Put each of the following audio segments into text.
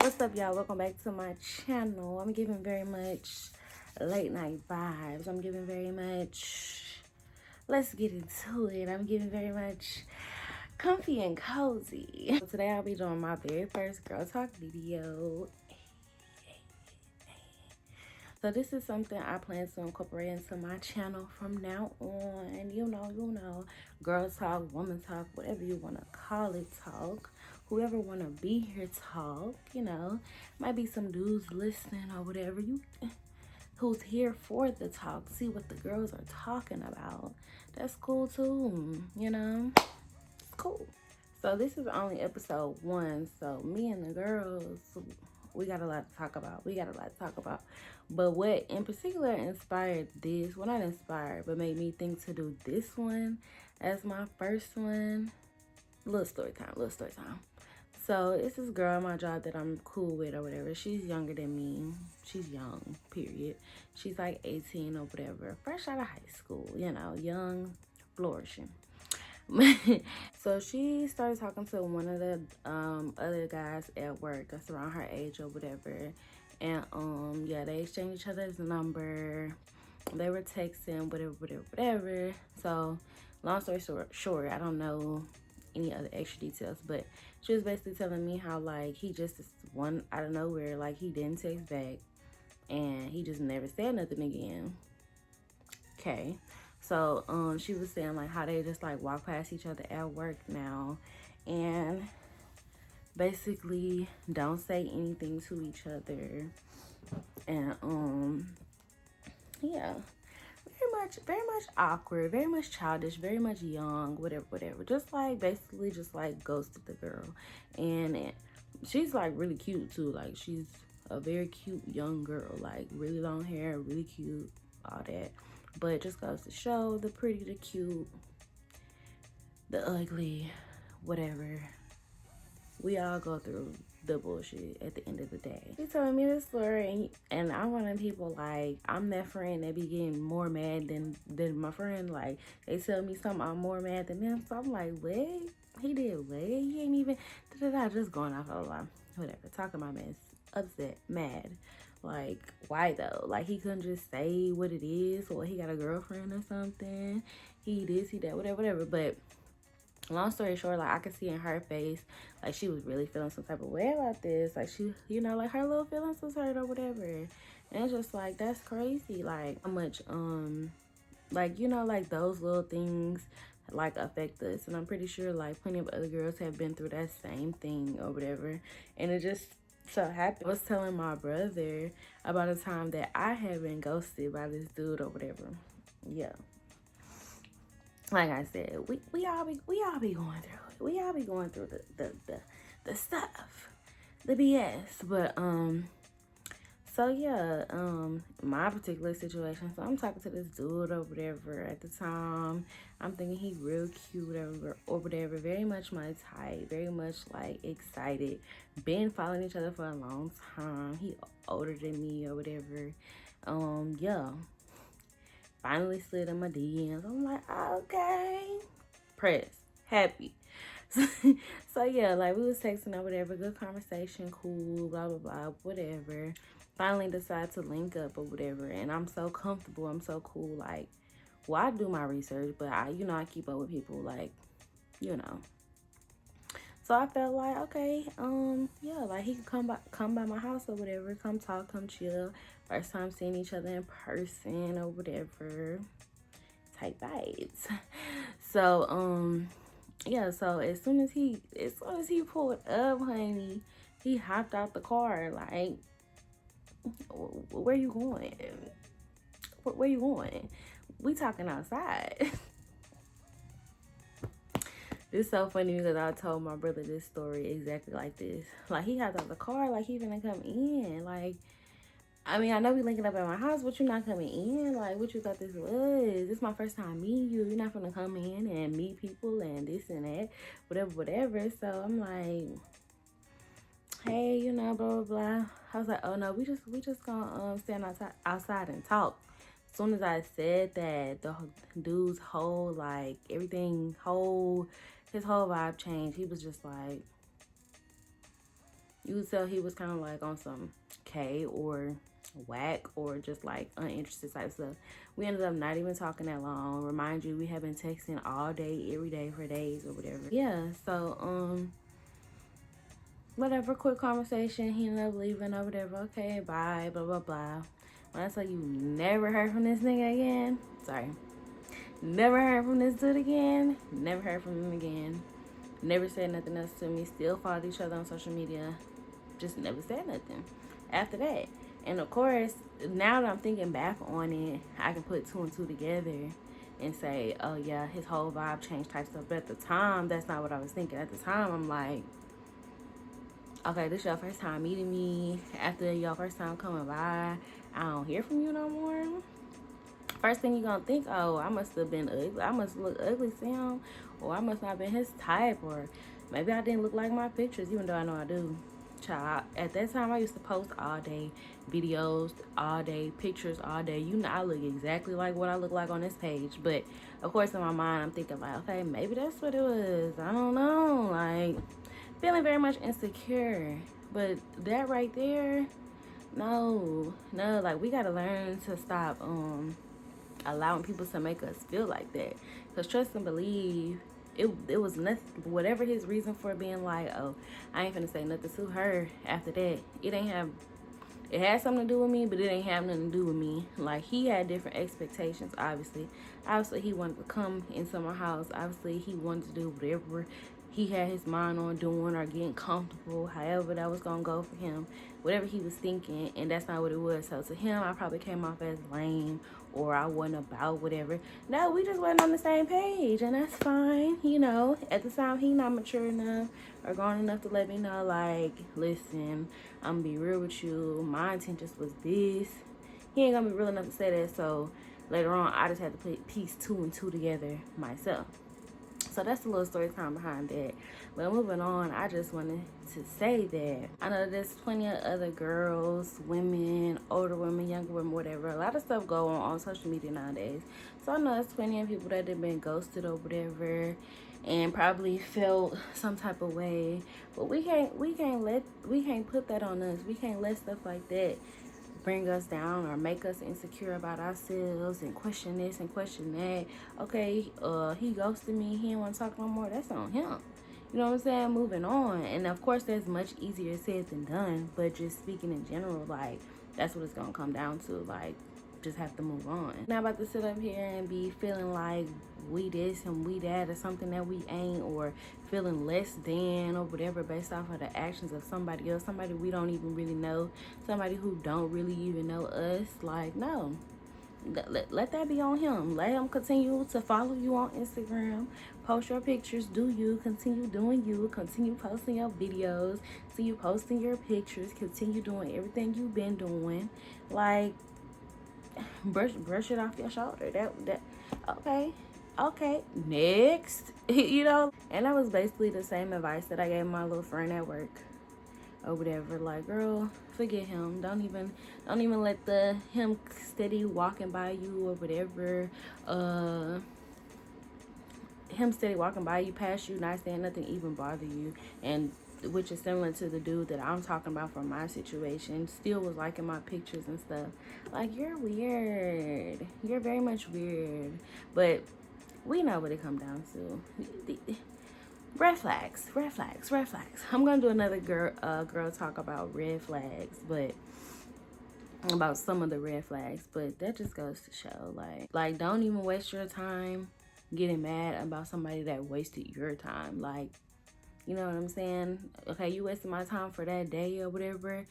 What's up, y'all? Welcome back to my channel. I'm giving very much late night vibes. I'm giving very much, let's get into it. I'm giving very much comfy and cozy. So today I'll be doing my very first girl talk video. So this is something I plan to incorporate into my channel from now on. You know, girl talk, woman talk, whatever you want to call it talk. Whoever want to be here talk, you know. Might be some dudes listening or whatever. Who's here for the talk, see what the girls are talking about. That's cool too, you know. It's cool. So this is only episode 1. So me and the girls, we got a lot to talk about. But what in particular inspired this, well, not inspired, but made me think to do this one as my first one, little story time. So it's this girl at my job that I'm cool with or whatever. She's younger than me. She's young, period. She's like 18 or whatever. Fresh out of high school, you know, young, flourishing. So she started talking to one of the other guys at work that's around her age or whatever. And yeah, they exchanged each other's number. They were texting, whatever. So long story short, I don't know any other extra details, but she was basically telling me how like he just one out of nowhere, like he didn't text back and he just never said nothing again. Okay. So she was saying like how they just like walk past each other at work now and basically don't say anything to each other. And yeah, very much awkward, very much childish, very much young, whatever. Just like basically just like ghosted the girl. And she's like really cute too. Like she's a very cute young girl, like really long hair, really cute, all that. But it just goes to show the pretty, the cute, the ugly, whatever. We all go through the bullshit at the end of the day. He told me this story, and I'm one of the people, like, I'm that friend that be getting more mad than my friend. Like, they tell me something, I'm more mad than them. So I'm like, what? He did what? He ain't even, just going off a lot. Whatever, talking my mess, upset, mad. Like, why though? Like, he couldn't just say what it is, or he got a girlfriend or something. He this, he that, whatever. But long story short, like I could see in her face, like she was really feeling some type of way about this. Like she, you know, like her little feelings was hurt or whatever. And it's just like, that's crazy. Like how much, like, you know, like those little things like affect us. And I'm pretty sure like plenty of other girls have been through that same thing or whatever. And it just so happened, I was telling my brother about a time that I had been ghosted by this dude or whatever. Yeah. Like I said, we all be going through it. We all be going through the stuff, the BS. But so yeah, my particular situation. So I'm talking to this dude or whatever at the time. I'm thinking he real cute or whatever. Very much my type. Very much like excited. Been following each other for a long time. He older than me or whatever. Yeah. Finally slid in my DMs. I'm like, okay. Pressed. Happy. So yeah, like we was texting or whatever. Good conversation. Cool. Blah, blah, blah. Whatever. Finally decided to link up or whatever. And I'm so comfortable. I'm so cool. Like, well, I do my research. But I keep up with people. Like, you know. So I felt like, okay, yeah, like he could come by my house or whatever, come talk, come chill. First time seeing each other in person or whatever. Type vibes. So, yeah, so as soon as he pulled up, honey, he hopped out the car, like, where you going? Where you going? We talking outside. It's so funny because I told my brother this story exactly like this. Like, he hopped out the car, like, he finna come in. Like, I mean, I know we linking up at my house, but you're not coming in. Like, what you thought this was? This is my first time meeting you. You're not finna come in and meet people and this and that, whatever. So I'm like, hey, you know, blah, blah, blah. I was like, oh no, we just gonna stand outside and talk. As soon as I said that, the dude's whole, like, his whole vibe changed. He was just like, You could tell he was kind of like on some K or whack or just like uninterested type stuff. We ended up not even talking that long. Remind you, we have been texting all day, every day for days or whatever. Yeah, so whatever, quick conversation. He ended up leaving or whatever. Okay, bye, blah blah blah. When I tell you never heard from this nigga again, sorry, never heard from this dude again, never heard from him again, never said nothing else to me. Still followed each other on social media, just never said nothing after that. And of course, now that I'm thinking back on it, I can put two and two together and say, oh yeah, his whole vibe changed type stuff. But at the time, that's not what I was thinking. At the time, I'm like, okay, this your first time meeting me. After your first time coming by, I don't hear from you no more. First thing you gonna think, oh, I must have been ugly. I must look ugly to him, or I must not have been his type, or maybe I didn't look like my pictures, even though I know I do. Child, at that time, I used to post all day, videos all day, pictures all day. You know, I look exactly like what I look like on this page. But of course, in my mind, I'm thinking like, okay, maybe that's what it was. I don't know, like feeling very much insecure. But that right there, no, like we gotta learn to stop allowing people to make us feel like that. Because trust and believe, it was nothing. Whatever his reason for being like, oh, I ain't finna say nothing to her after that, it had something to do with me, but it ain't have nothing to do with me. Like, he had different expectations, obviously. Obviously, he wanted to come into my house. Obviously, he wanted to do whatever he had his mind on doing or getting comfortable, however that was gonna go for him, whatever he was thinking, and that's not what it was. So to him, I probably came off as lame, or I wasn't about whatever. No, we just wasn't on the same page, and that's fine. You know, at the time, he not mature enough or grown enough to let me know, like, listen, I'm gonna be real with you, my intentions was this. He ain't gonna be real enough to say that. So later on, I just had to put piece two and two together myself. So that's a little story time behind that. But moving on, I just wanted to say that I know there's plenty of other girls, women, older women, younger women, whatever. A lot of stuff go on social media nowadays. So I know there's plenty of people that have been ghosted or whatever, and probably felt some type of way. But we can't put that on us. We can't let stuff like that bring us down or make us insecure about ourselves and question this and question that. Okay, he ghosted me, he didn't want to talk no more, that's on him. You know what I'm saying? Moving on. And of course that's much easier said than done, but just speaking in general, like, that's what it's gonna come down to. Like, just have to move on. Not about to sit up here and be feeling like we this and we that or something that we ain't, or feeling less than or whatever based off of the actions of somebody else, somebody we don't even really know, somebody who don't really even know us. Like, no, let that be on him. Let him continue to follow you on Instagram, post your pictures, do you, continue doing you, continue posting your videos, continue posting your pictures, continue doing everything you've been doing. Like, brush it off your shoulder. That okay, next. You know, and that was basically the same advice that I gave my little friend at work or whatever. Like, girl, forget him. Don't even let him steady walking by you or whatever, him steady walking by you, past you, not saying nothing, even bother you. And which is similar to the dude that I'm talking about from my situation, still was liking my pictures and stuff. Like, you're weird. You're very much weird. But we know what it comes down to. Red flags. I'm gonna do another girl talk about red flags, but about some of the red flags. But that just goes to show, like don't even waste your time getting mad about somebody that wasted your time. Like, you know what I'm saying? Okay, you wasted my time for that day or whatever.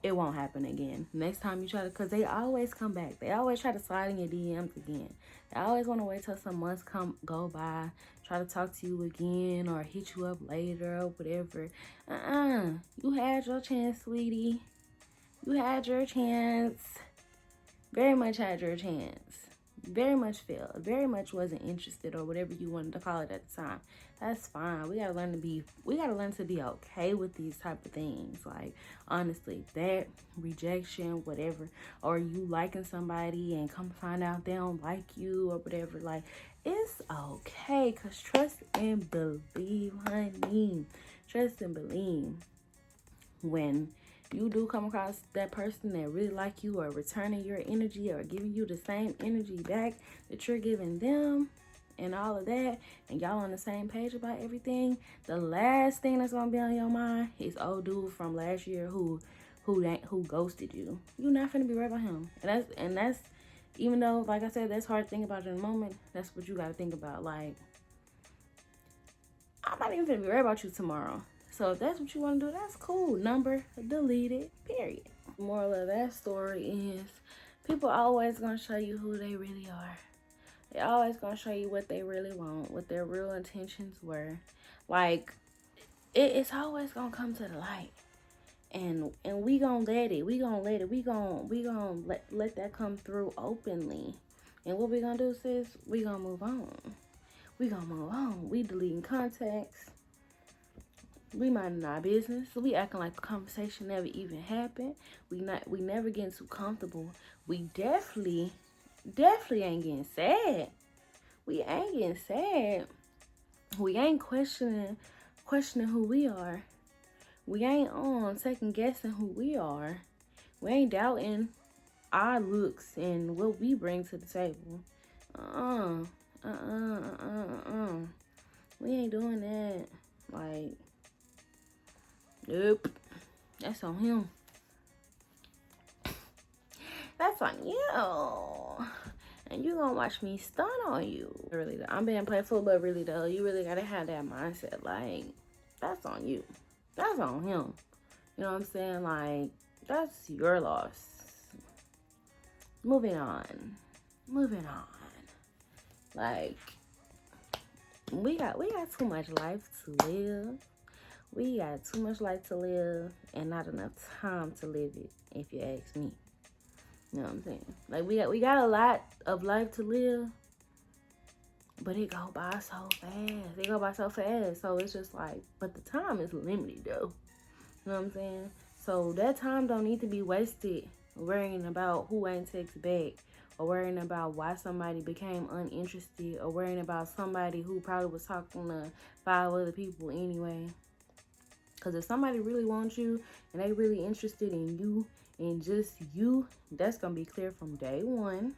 It won't happen again. Next time you try to, because they always come back. They always try to slide in your DMs again. They always want to wait till some months go by, try to talk to you again or hit you up later or whatever. You had your chance, sweetie. You had your chance. Very much had your chance. Very much failed. Very much wasn't interested or whatever you wanted to call it at the time. That's fine. We gotta learn to be okay with these type of things. Like, honestly, that rejection, whatever, or you liking somebody and come find out they don't like you or whatever, like, it's okay. Cause trust and believe, honey. Trust and believe. when you do come across that person that really like you, or returning your energy, or giving you the same energy back that you're giving them, and all of that, and y'all on the same page about everything, the last thing that's gonna be on your mind is old dude from last year who ghosted you. You're not finna be right about him. And that's even though, like I said, that's hard to think about in the moment, that's what you gotta think about. Like, I'm not even finna be right about you tomorrow. So if that's what you want to do, that's cool. Number deleted, period. Moral of that story is, people always gonna show you who they really are. They always gonna show you what they really want, what their real intentions were. Like, it's always gonna come to the light. And we gonna let it. We gonna let that come through openly. And what we gonna do, sis? We gonna move on. We deleting contacts. We minding our business. We acting like the conversation never even happened. We never getting too comfortable. We definitely ain't getting sad. We ain't getting sad. We ain't questioning who we are. We ain't second guessing who we are. We ain't doubting our looks and what we bring to the table. We ain't doing that. Like, nope. That's on him. That's on you. And you gonna watch me stun on you. Really, I'm being playful, but really though, you really gotta have that mindset. Like, that's on you. That's on him. You know what I'm saying? Like, that's your loss. Moving on. Like, we got too much life to live. We got too much life to live and not enough time to live it, if you ask me. You know what I'm saying? Like, we got a lot of life to live, but it go by so fast. So it's just like, but the time is limited though. You know what I'm saying? So that time don't need to be wasted worrying about who ain't text back, or worrying about why somebody became uninterested, or worrying about somebody who probably was talking to 5 other people anyway. Because if somebody really wants you and they really interested in you and just you, that's going to be clear from day one.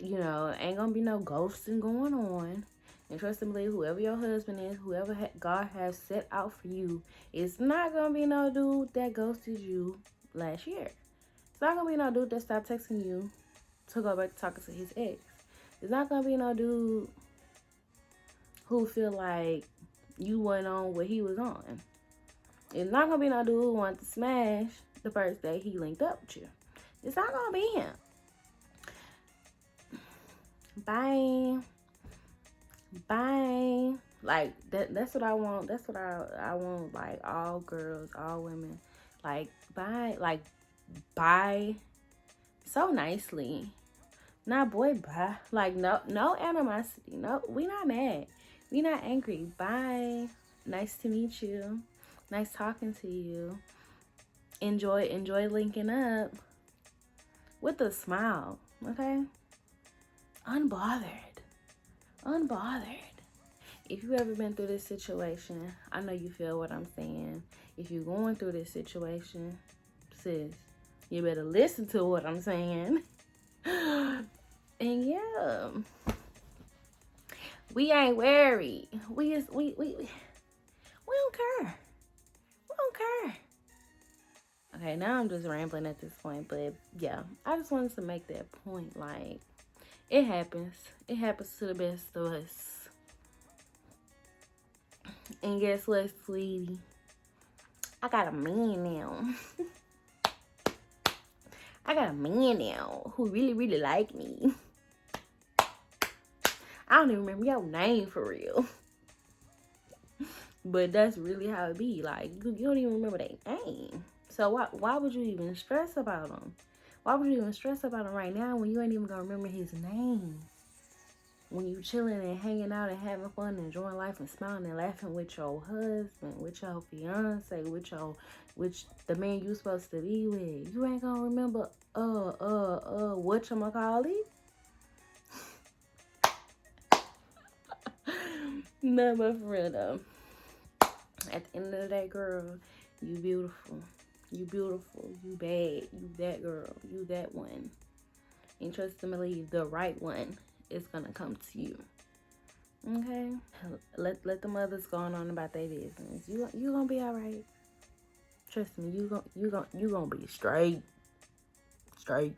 You know, ain't going to be no ghosting going on. And trust and believe, whoever your husband is, whoever God has set out for you, it's not going to be no dude that ghosted you last year. It's not going to be no dude that stopped texting you to go back to talking to his ex. It's not going to be no dude who feel like you wasn't on what he was on. It's not going to be no dude who wanted to smash the first day he linked up with you. It's not going to be him. Bye. Like, that's what I want. That's what I want. Like, all girls, all women. Like, bye so nicely. Not boy, bye. Like, no animosity. No, we not mad. We not angry. Bye. Nice to meet you. Nice talking to you. Enjoy linking up with a smile. Okay? Unbothered. If you ever been through this situation, I know you feel what I'm saying. If you're going through this situation, sis, you better listen to what I'm saying. And yeah, we ain't worried. We don't care. We don't care. Okay, now I'm just rambling at this point, but yeah, I just wanted to make that point. Like, it happens. It happens to the best of us. And guess what, sweetie? I got a man now. I got a man now who really, really like me. I don't even remember your name for real. But that's really how it be. Like, you don't even remember their name. So why would you even stress about them? Why would you even stress about him right now when you ain't even gonna remember his name? When you chilling and hanging out and having fun and enjoying life and smiling and laughing with your husband, with your fiance, with the man you supposed to be with, you ain't gonna remember whatchamacallit? No, but for real though, at the end of the day, girl, You beautiful. You beautiful. You bad. You that girl. You that one. And trust and believe, the right one is gonna come to you. Okay? Let the mothers go on about their business. You gonna be alright. Trust me, you gonna be straight. Straight.